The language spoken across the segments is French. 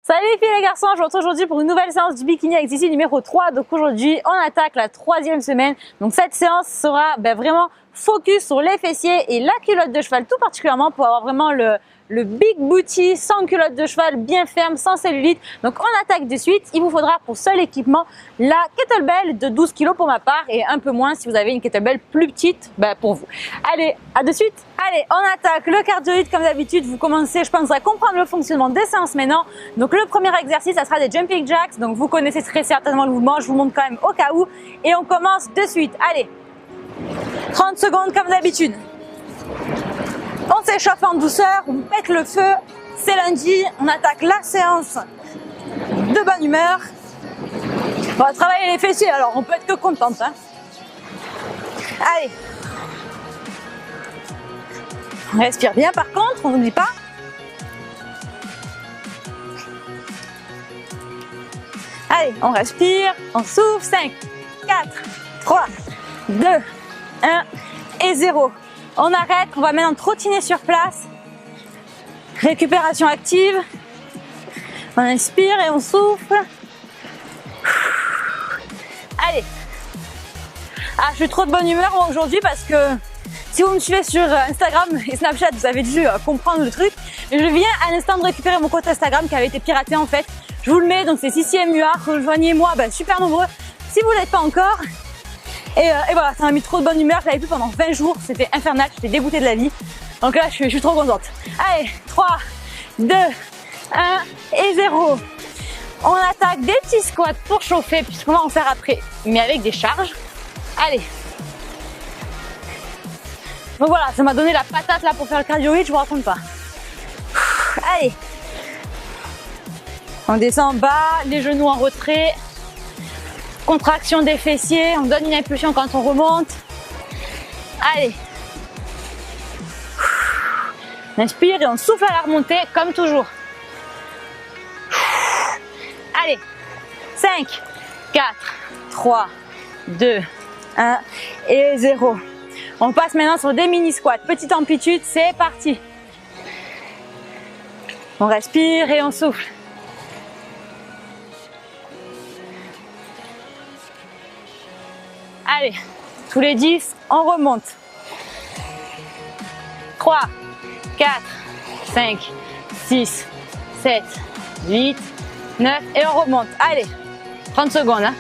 Salut les filles et les garçons, je vous retrouve aujourd'hui pour une nouvelle séance du bikini exercice numéro 3. Donc aujourd'hui, on attaque la 3e semaine. Donc cette séance sera vraiment focus sur les fessiers et la culotte de cheval tout particulièrement pour avoir vraiment le big booty sans culotte de cheval, bien ferme, sans cellulite. Donc on attaque de suite. Il vous faudra pour seul équipement la kettlebell de 12 kg pour ma part et un peu moins si vous avez une kettlebell plus petite pour vous. Allez, à de suite. Allez, on attaque le cardioïde comme d'habitude. Vous commencez, je pense, à comprendre le fonctionnement des séances maintenant. Donc le premier exercice, ça sera des jumping jacks. Donc vous connaissez très certainement le mouvement. Je vous montre quand même au cas où. Et on commence de suite. Allez, 30 secondes comme d'habitude. On s'échauffe en douceur, on pète le feu. C'est lundi, on attaque la séance de bonne humeur. On va travailler les fessiers, alors on peut être que contente. Allez. On respire bien par contre, on n'oublie pas. Allez, on respire, on souffle. 5, 4, 3, 2, 1 et 0. On arrête, on va maintenant trottiner sur place. Récupération active. On inspire et on souffle. Allez. Ah, je suis trop de bonne humeur moi aujourd'hui parce que si vous me suivez sur Instagram et Snapchat, vous avez dû comprendre le truc. Je viens à l'instant de récupérer mon compte Instagram qui avait été piraté en fait. Je vous le mets, donc c'est CCMUA, rejoignez-moi, super nombreux si vous ne l'êtes pas encore. Et voilà, ça m'a mis trop de bonne humeur, je l'avais plus pendant 20 jours, c'était infernal, j'étais dégoûtée de la vie. Donc là, je suis trop contente. Allez, 3, 2, 1 et 0. On attaque des petits squats pour chauffer, puisqu'on va en faire après, mais avec des charges. Allez. Donc voilà, ça m'a donné la patate là pour faire le cardioïde, je vous raconte pas. Allez. On descend bas, les genoux en retrait. Contraction des fessiers, on donne une impulsion quand on remonte. Allez. On inspire et on souffle à la remontée comme toujours. Allez. 5, 4, 3, 2, 1 et 0. On passe maintenant sur des mini squats. Petite amplitude, c'est parti. On respire et on souffle. Allez, tous les 10, on remonte. 3, 4, 5, 6, 7, 8, 9 et on remonte. Allez, 30 secondes.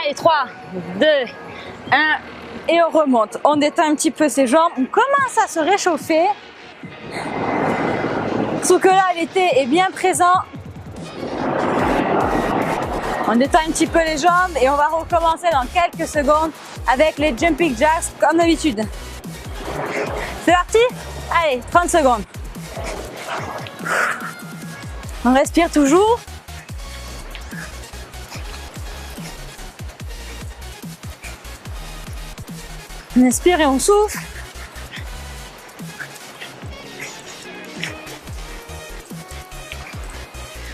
Allez, 3, 2, 1 et on remonte. On détend un petit peu ses jambes. On commence à se réchauffer. Sauf que là, l'été est bien présent. On détend un petit peu les jambes et on va recommencer dans quelques secondes avec les jumping jacks comme d'habitude. C'est parti? Allez, 30 secondes. On respire toujours. On inspire et on souffle.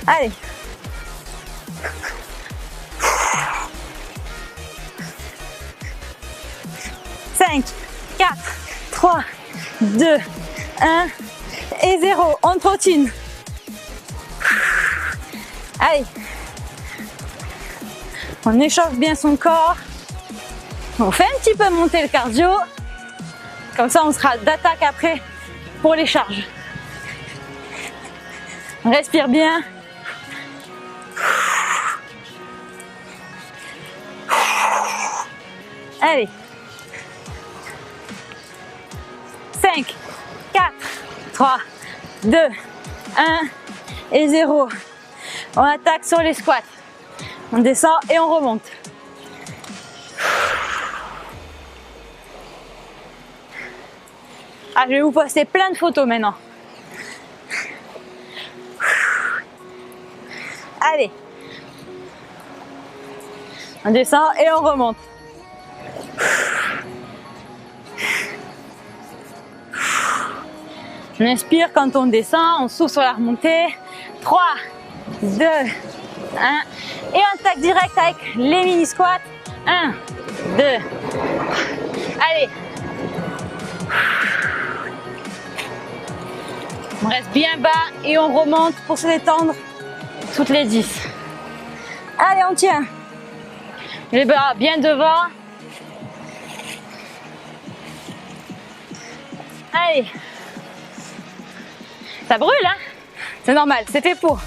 Allez. 5, 4, 3, 2, 1 et 0. On trottine. Allez. On échauffe bien son corps. On fait un petit peu monter le cardio. Comme ça, on sera d'attaque après pour les charges. On respire bien. Allez. 5, 4, 3, 2, 1 et 0. On attaque sur les squats. On descend et on remonte. Ah, je vais vous poster plein de photos maintenant. Allez. On descend et on remonte. On inspire quand on descend, on souffle sur la remontée. 3, 2, 1. Et on attaque direct avec les mini squats. 1, 2. Allez. On reste bien bas et on remonte pour se détendre toutes les 10. Allez, on tient. Les bras bien devant. Allez. Ça brûle, hein? C'est normal, c'est fait pour.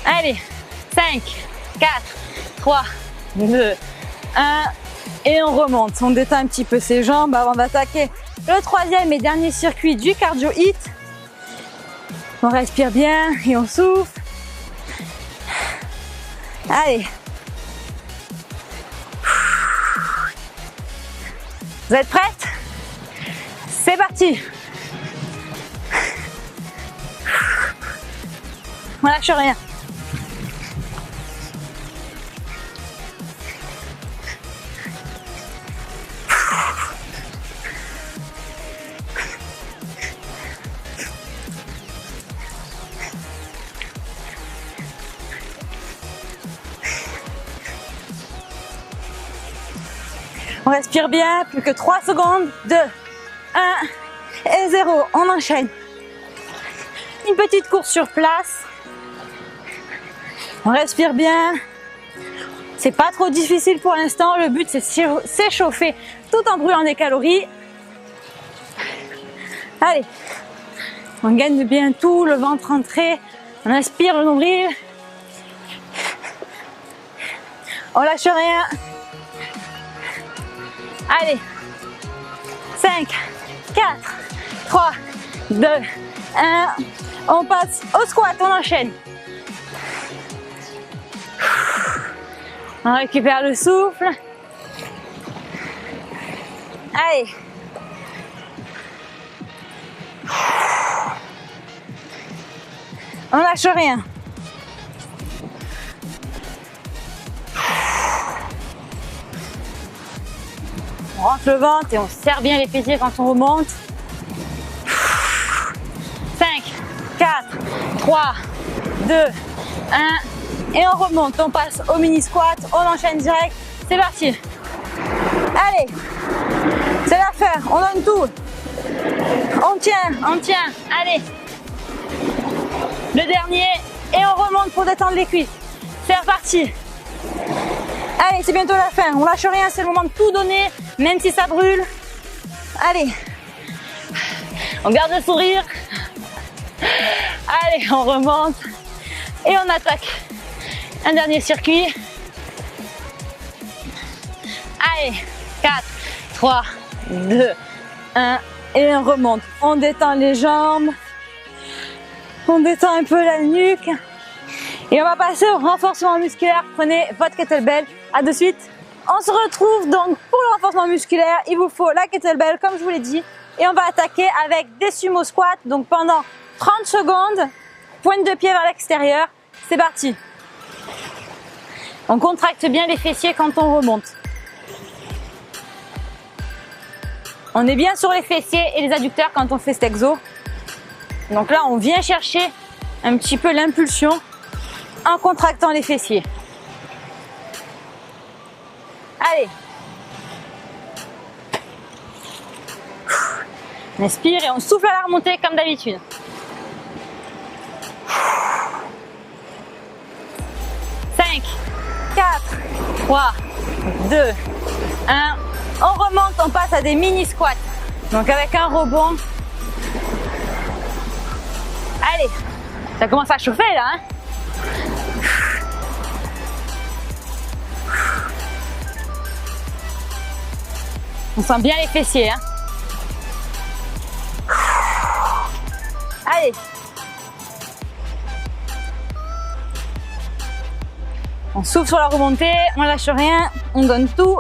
Allez, 5, 4, 3, 2, 1. Et on remonte. On détend un petit peu ses jambes avant d'attaquer le troisième et dernier circuit du cardio hit. On respire bien et on souffle. Allez. Vous êtes prêtes? C'est parti. On lâche rien. On respire bien, plus que 3 secondes. 2, 1 et 0. On enchaîne. Une petite course sur place. On respire bien. C'est pas trop difficile pour l'instant. Le but, c'est de s'échauffer tout en brûlant des calories. Allez. On gagne bien tout, le ventre rentré. On inspire le nombril. On lâche rien. Allez, 5, 4, 3, 2, 1. On passe au squat, on enchaîne. On récupère le souffle. Allez. On lâche rien. On rentre le ventre et on serre bien les fessiers quand on remonte. 5, 4, 3, 2, 1. Et on remonte. On passe au mini squat. On enchaîne direct. C'est parti. Allez. C'est l'affaire. On donne tout. On tient. On tient. Allez. Le dernier. Et on remonte pour détendre les cuisses. C'est reparti. Allez, c'est bientôt la fin. On lâche rien. C'est le moment de tout donner. Même si ça brûle. Allez. On garde le sourire. Allez, on remonte. Et on attaque. Un dernier circuit. Allez. 4, 3, 2, 1. Et on remonte. On détend les jambes. On détend un peu la nuque. Et on va passer au renforcement musculaire. Prenez votre kettlebell. À de suite. On se retrouve donc pour le renforcement musculaire. Il vous faut la kettlebell comme je vous l'ai dit. Et on va attaquer avec des sumo squats. Donc pendant 30 secondes, pointe de pied vers l'extérieur. C'est parti. On contracte bien les fessiers quand on remonte. On est bien sur les fessiers et les adducteurs quand on fait cet exo. Donc là, on vient chercher un petit peu l'impulsion en contractant les fessiers. Allez. On inspire et on souffle à la remontée comme d'habitude. Cinq, 4, 3, 2, 1. On remonte, on passe à des mini squats. Donc avec un rebond. Allez, ça commence à chauffer là, hein? On sent bien les fessiers, hein? Allez. On souffle sur la remontée, on lâche rien, on donne tout.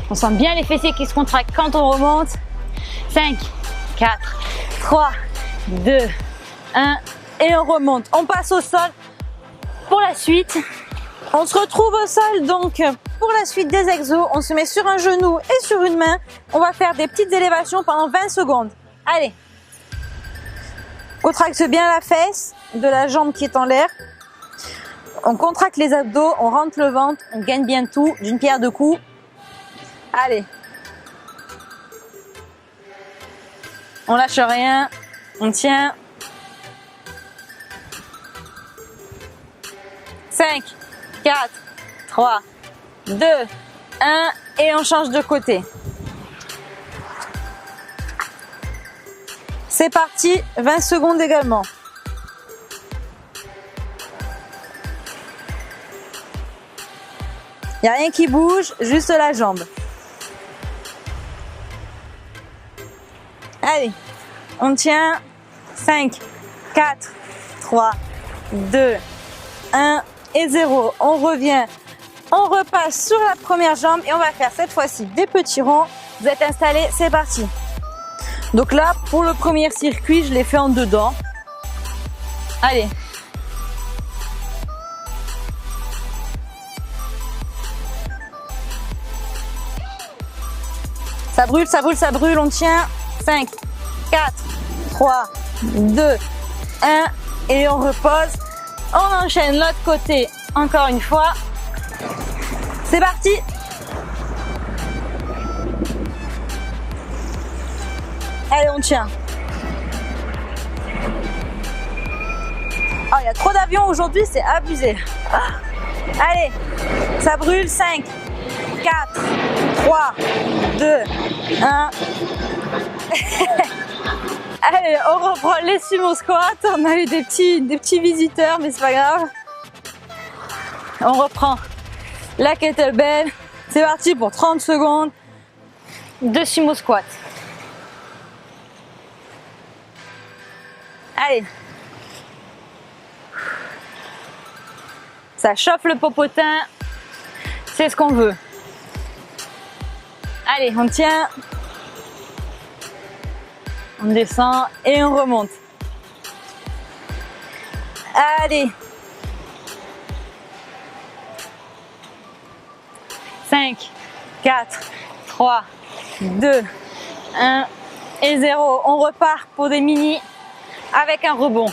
On sent bien les fessiers qui se contractent quand on remonte. 5, 4, 3, 2, 1. Et on remonte. On passe au sol pour la suite. On se retrouve au sol donc pour la suite des exos. On se met sur un genou et sur une main. On va faire des petites élévations pendant 20 secondes. Allez. Contracte bien la fesse de la jambe qui est en l'air. On contracte les abdos, on rentre le ventre, on gagne bien tout d'une pierre deux coups. Allez. On lâche rien, on tient. 5, 4, 3, 2, 1 et on change de côté. C'est parti, 20 secondes également. Il n'y a rien qui bouge, juste la jambe. Allez, on tient. 5, 4, 3, 2, 1 et 0. On revient, on repasse sur la première jambe et on va faire cette fois-ci des petits ronds. Vous êtes installés, c'est parti. Donc là, pour le premier circuit, je l'ai fait en dedans. Allez. Ça brûle, ça brûle, ça brûle. On tient. 5, 4, 3, 2, 1 et on repose. On enchaîne l'autre côté encore une fois. C'est parti. Allez, on tient. Oh, il y a trop d'avions aujourd'hui, c'est abusé. Allez, ça brûle. 5, 4, 3, 2, 1. Allez, on reprend les sumo squats. On a eu des petits visiteurs, mais c'est pas grave. On reprend la kettlebell. C'est parti pour 30 secondes de sumo squat. Allez. Ça chauffe le popotin. C'est ce qu'on veut. Allez, on tient. On descend et on remonte. Allez. 5, 4, 3, 2, 1 et 0. On repart pour des mini avec un rebond.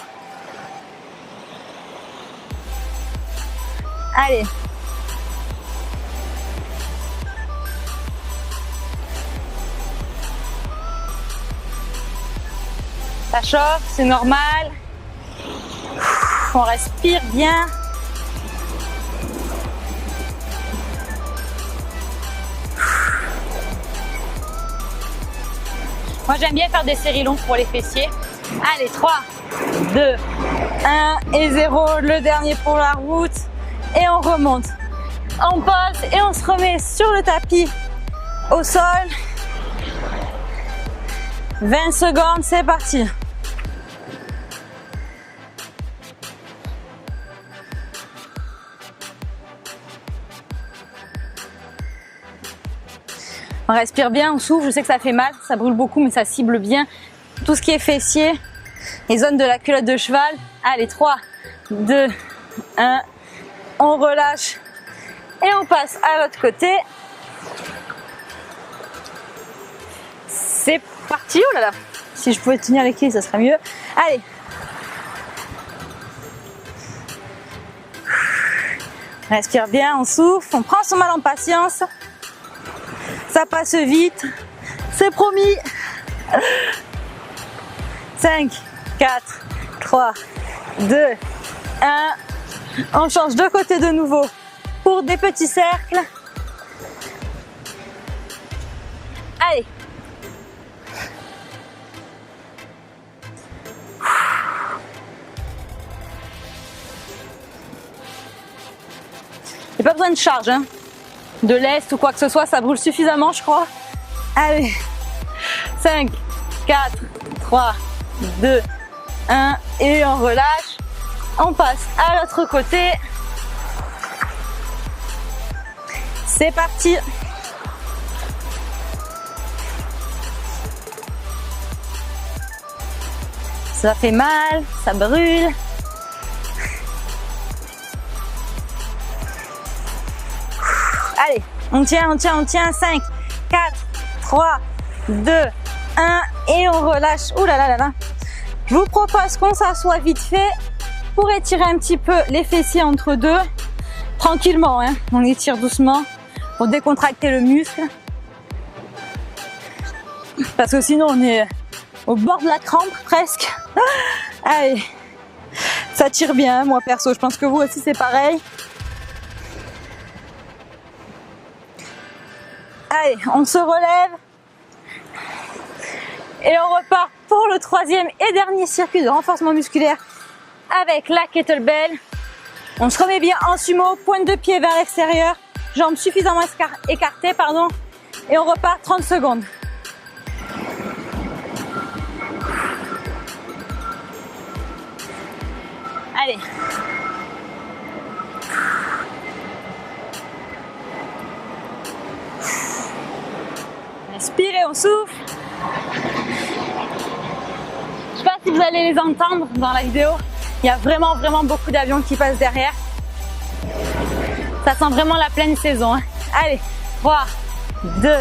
Allez. Ça chauffe, c'est normal. On respire bien. Moi, j'aime bien faire des séries longues pour les fessiers. Allez, 3, 2, 1 et 0. Le dernier pour la route. Et on remonte. On pose et on se remet sur le tapis au sol. 20 secondes, c'est parti. On respire bien, on souffle. Je sais que ça fait mal, ça brûle beaucoup, mais ça cible bien tout ce qui est fessier, les zones de la culotte de cheval. Allez, 3, 2, 1. On relâche et on passe à l'autre côté. C'est parti. Oh là là, si je pouvais tenir l'équilibre, ça serait mieux. Allez. On respire bien, on souffle, on prend son mal en patience. Ça passe vite, c'est promis. 5, 4, 3, 2, 1. On change de côté de nouveau pour des petits cercles. Allez. Il n'y a pas besoin de charge, hein. De lest ou quoi que ce soit, ça brûle suffisamment, je crois. Allez. 5, 4, 3, 2, 1 et on relâche. On passe à l'autre côté. C'est parti. Ça fait mal, ça brûle. Allez, on tient, on tient, on tient. 5, 4, 3, 2, 1 et on relâche. Ouh là là là là. Je vous propose qu'on s'assoie vite fait pour étirer un petit peu les fessiers entre deux. Tranquillement, hein. On étire doucement pour décontracter le muscle. Parce que sinon on est au bord de la crampe presque. Allez, Ça tire bien, moi perso, je pense que vous aussi c'est pareil. Allez, on se relève. Et on repart pour le troisième et dernier circuit de renforcement musculaire avec la kettlebell. On se remet bien en sumo, pointe de pied vers l'extérieur, jambes suffisamment écartées, pardon, et on repart 30 secondes. Allez. Inspirez, on souffle. Je sais pas si vous allez les entendre dans la vidéo. Il y a vraiment beaucoup d'avions qui passent derrière. Ça sent vraiment la pleine saison. Hein. Allez, 3, 2,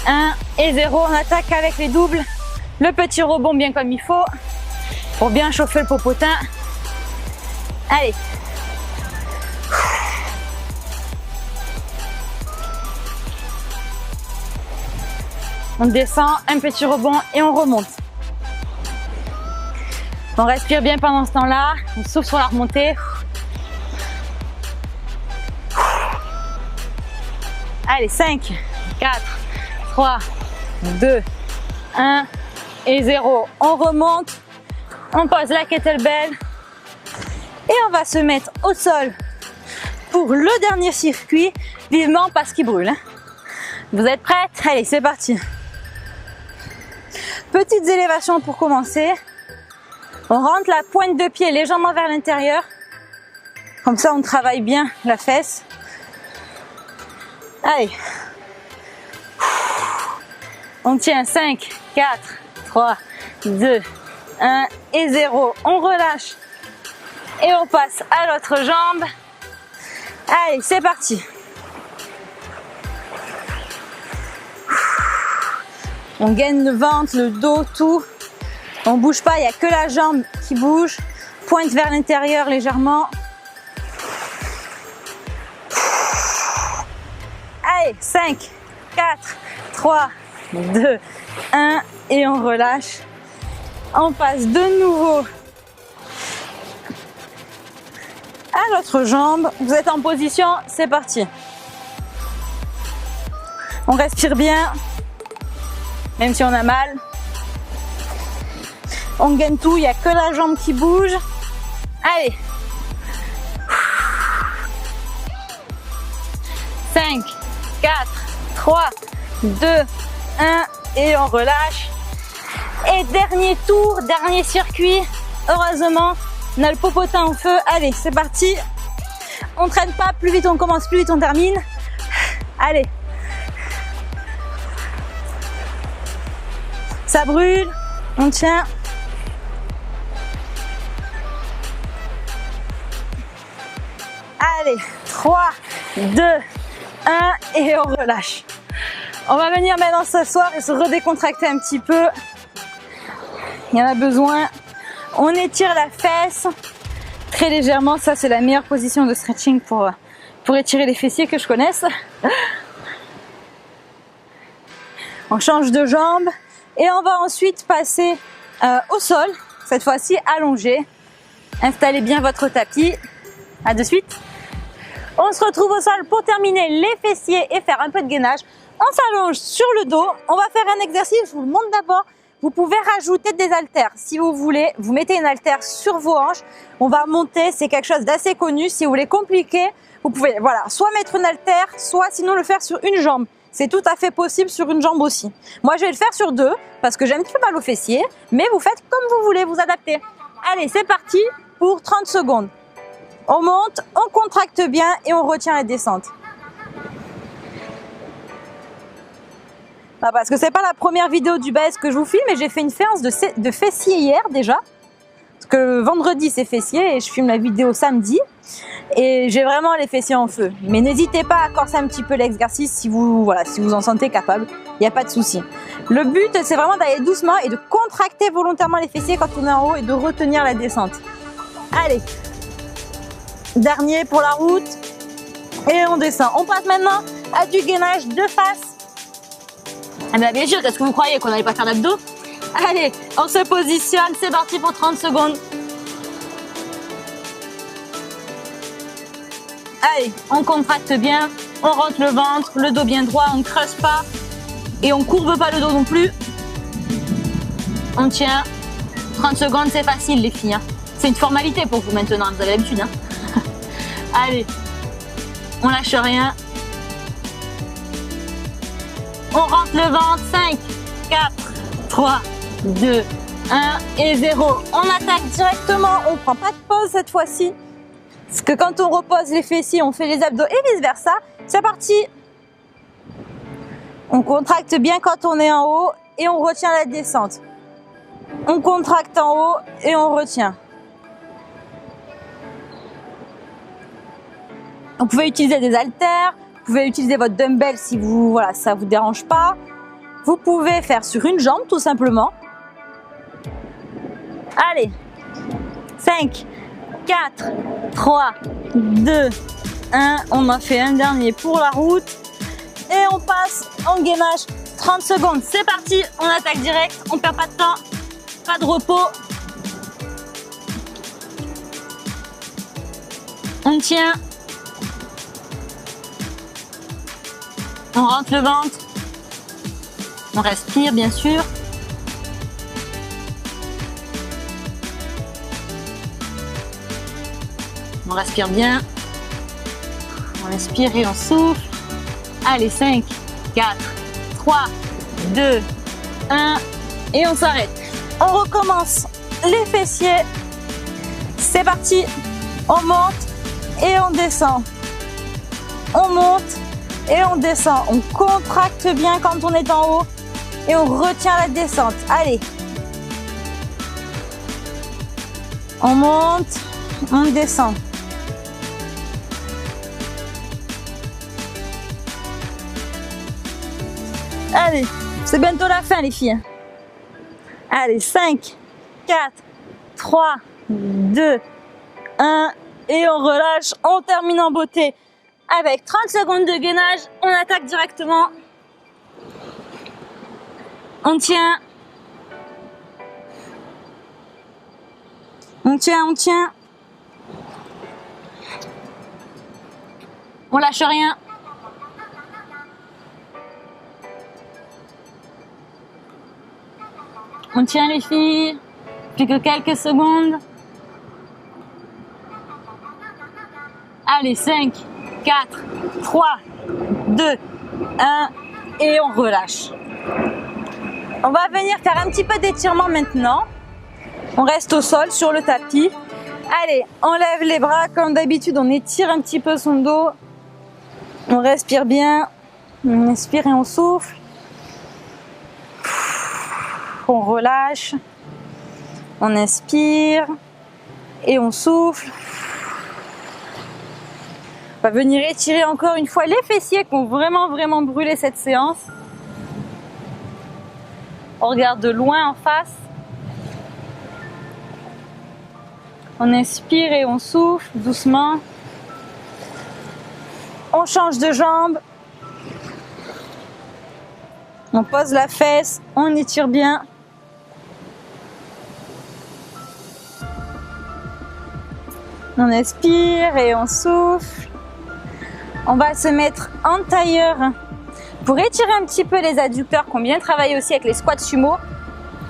1 et 0. On attaque avec les doubles. Le petit rebond bien comme il faut pour bien chauffer le popotin. Allez. On descend, un petit rebond et on remonte. On respire bien pendant ce temps-là. On souffle sur la remontée. Allez, 5, 4, 3, 2, 1 et 0. On remonte. On pose la kettlebell. Et on va se mettre au sol pour le dernier circuit, vivement parce qu'il brûle. Vous êtes prêtes? Allez, c'est parti. Petites élévations pour commencer. On rentre la pointe de pied légèrement vers l'intérieur. Comme ça, on travaille bien la fesse. Allez. On tient 5, 4, 3, 2, 1 et 0. On relâche. Et on passe à l'autre jambe. Allez, c'est parti. On gaine le ventre, le dos, tout. On bouge pas, il n'y a que la jambe qui bouge. Pointe vers l'intérieur légèrement. Allez, 5, 4, 3, 2, 1 et on relâche. On passe de nouveau à l'autre jambe. Vous êtes en position, c'est parti. On respire bien, même si on a mal. On gagne tout, il n'y a que la jambe qui bouge. Allez. 5, 4, 3, 2, 1 et on relâche. Et dernier tour, dernier circuit. Heureusement, on a le popotin en feu. Allez, c'est parti. On traîne pas, plus vite on commence, plus vite on termine. Allez. Ça brûle, on tient. Allez, 3, 2, 1 et on relâche. On va venir maintenant s'asseoir et se redécontracter un petit peu. Il y en a besoin. On étire la fesse très légèrement. Ça, c'est la meilleure position de stretching pour étirer les fessiers que je connaisse. On change de jambe et on va ensuite passer au sol. Cette fois-ci allongé. Installez bien votre tapis. À de suite. On se retrouve au sol pour terminer les fessiers et faire un peu de gainage. On s'allonge sur le dos. On va faire un exercice. Je vous le montre d'abord. Vous pouvez rajouter des haltères si vous voulez. Vous mettez une haltère sur vos hanches. On va monter. C'est quelque chose d'assez connu. Si vous voulez compliquer, vous pouvez soit mettre une haltère, soit sinon le faire sur une jambe. C'est tout à fait possible sur une jambe aussi. Moi, je vais le faire sur deux parce que j'ai un petit peu mal aux fessiers. Mais vous faites comme vous voulez, vous adaptez. Allez, c'est parti pour 30 secondes. On monte, on contracte bien et on retient la descente. Ah, parce que c'est pas la première vidéo du bas que je vous filme, mais j'ai fait une séance de fessiers hier déjà. Parce que vendredi c'est fessiers et je filme la vidéo samedi. Et j'ai vraiment les fessiers en feu. Mais n'hésitez pas à corser un petit peu l'exercice si vous en sentez capable. Il n'y a pas de souci. Le but c'est vraiment d'aller doucement et de contracter volontairement les fessiers quand on est en haut et de retenir la descente. Allez. Dernier pour la route. Et on descend. On passe maintenant à du gainage de face. Ah ben bien sûr, qu'est-ce que vous croyez qu'on n'allait pas faire d'abdos? Allez, on se positionne, c'est parti pour 30 secondes. Allez, on contracte bien, on rentre le ventre, le dos bien droit, on ne creuse pas et on courbe pas le dos non plus. On tient. 30 secondes, c'est facile les filles. Hein. C'est une formalité pour vous maintenant, vous avez l'habitude. Hein. Allez, on lâche rien. On rentre le ventre. 5, 4, 3, 2, 1 et 0. On attaque directement, on ne prend pas de pause cette fois-ci. Parce que quand on repose les fessiers, on fait les abdos et vice versa. C'est parti. On contracte bien quand on est en haut et on retient la descente. On contracte en haut et on retient. Vous pouvez utiliser des haltères, vous pouvez utiliser votre dumbbell si ça vous dérange pas. Vous pouvez faire sur une jambe tout simplement. Allez, 5, 4, 3, 2, 1. On en fait un dernier pour la route. Et on passe en gainage 30 secondes. C'est parti, on attaque direct, on perd pas de temps, pas de repos. On tient. On rentre le ventre. On respire bien sûr. On respire bien. On inspire et on souffle. Allez, 5, 4, 3, 2, 1 et on s'arrête. On recommence les fessiers. C'est parti. On monte et on descend. On monte et on descend. On contracte bien quand on est en haut et on retient la descente. Allez. On monte, on descend. Allez, c'est bientôt la fin les filles. Allez, 5, 4, 3, 2, 1 et on relâche. On termine en beauté avec 30 secondes de gainage. On attaque directement. On tient. On tient, on tient. On lâche rien. On tient les filles, plus que quelques secondes. Allez, 5, 4, 3, 2, 1 et on relâche. On va venir faire un petit peu d'étirement maintenant. On reste au sol sur le tapis. Allez, on lève les bras comme d'habitude, on étire un petit peu son dos. On respire bien, on inspire et on souffle. On relâche, on inspire et on souffle. On va venir étirer encore une fois les fessiers qui ont vraiment brûlé cette séance. On regarde de loin en face. On inspire et on souffle doucement. On change de jambe. On pose la fesse, on étire bien. On inspire et on souffle. On va se mettre en tailleur pour étirer un petit peu les adducteurs qu'on bien travaillé aussi avec les squats sumo.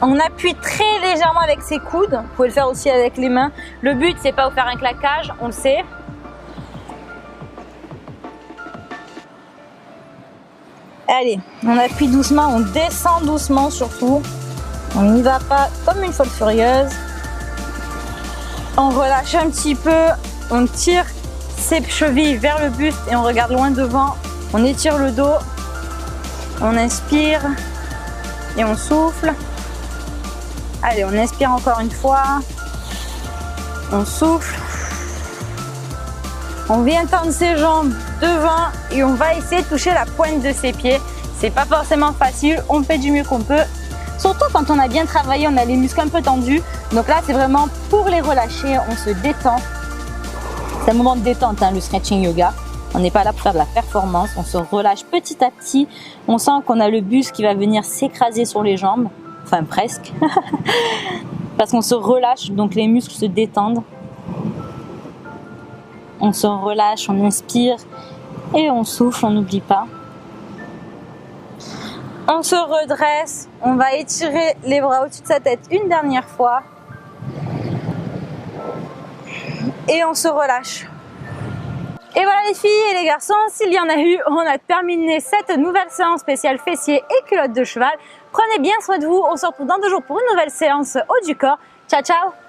On appuie très légèrement avec ses coudes. Vous pouvez le faire aussi avec les mains. Le but, c'est pas de faire un claquage, on le sait. Allez, on appuie doucement, on descend doucement surtout. On n'y va pas comme une folle furieuse. On relâche un petit peu, on tire ses chevilles vers le buste et on regarde loin devant. On étire le dos, on inspire et on souffle. Allez, on inspire encore une fois, on souffle. On vient tendre ses jambes devant et on va essayer de toucher la pointe de ses pieds. C'est pas forcément facile, on fait du mieux qu'on peut. Surtout quand on a bien travaillé, on a les muscles un peu tendus. Donc là, c'est vraiment pour les relâcher, on se détend. C'est un moment de détente, hein, le stretching yoga. On n'est pas là pour faire de la performance, on se relâche petit à petit. On sent qu'on a le buste qui va venir s'écraser sur les jambes, enfin presque. Parce qu'on se relâche, donc les muscles se détendent. On se relâche, on inspire et on souffle, on n'oublie pas. On se redresse, on va étirer les bras au-dessus de sa tête une dernière fois. Et on se relâche. Et voilà les filles et les garçons, s'il y en a eu, on a terminé cette nouvelle séance spéciale fessiers et culottes de cheval. Prenez bien soin de vous, on se retrouve dans 2 jours pour une nouvelle séance haut du corps. Ciao ciao!